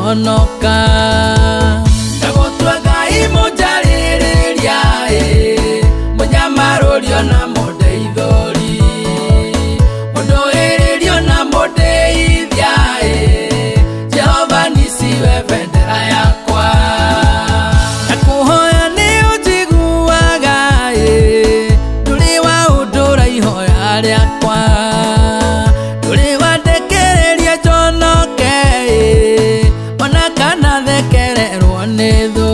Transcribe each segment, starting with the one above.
honoka ndagũtua Ngai mũnjarĩrĩria mũnyamarũrio na mũndeithũri mũndũhĩrĩrio na mũndeithia Jehova nisiwe bendera yakwa nakũhoya nĩ ũnjiguaga ndũrĩ wa ũndũra ihoya rĩakwa ndũrĩ wandekereria njonoke ona kana thekererwo nĩ thũ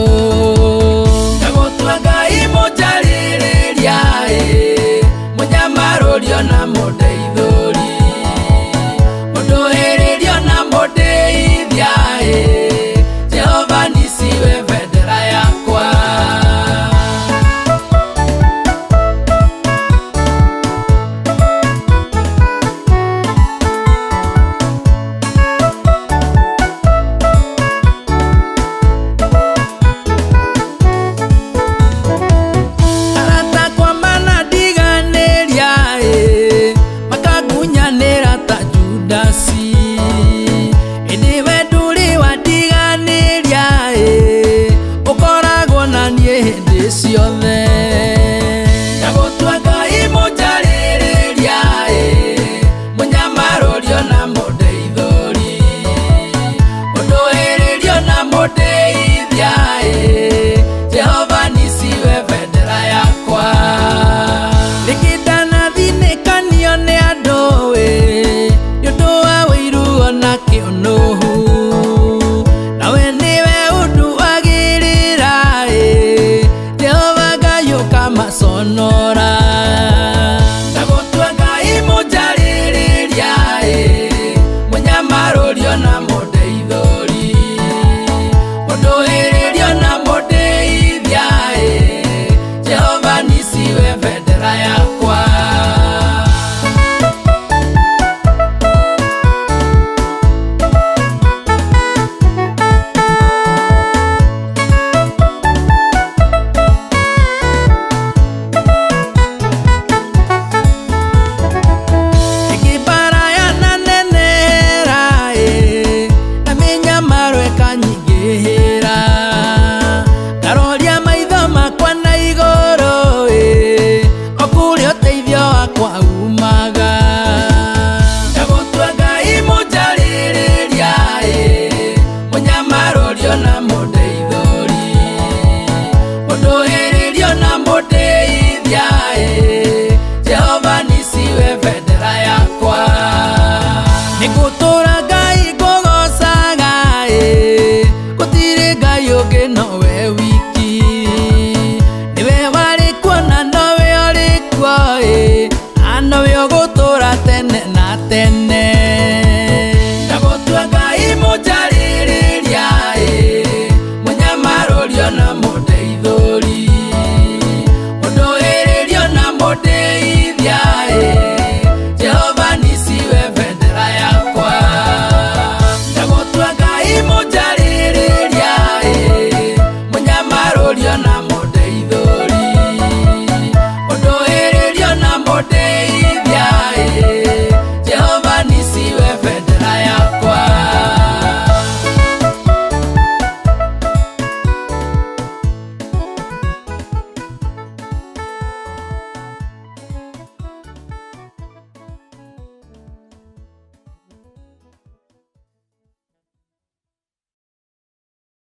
ndagũtua Ngai mũnjarĩrĩria mũnyamarũrio na mũndeithũri mũndũhĩrĩrio na mũndeithia Jehova nisiwe bendera yakwa ciothe ndagũtua Ngai mũnjarĩrĩria mũnyamarũrio na mũndeithũri mũndũhĩrĩrio na mũndeithia Jehova nisiwe bendera yakwa rĩngĩ ndanathinĩkanio nĩ andũ nĩ ũndũ wa ũiru ona kĩũnũhu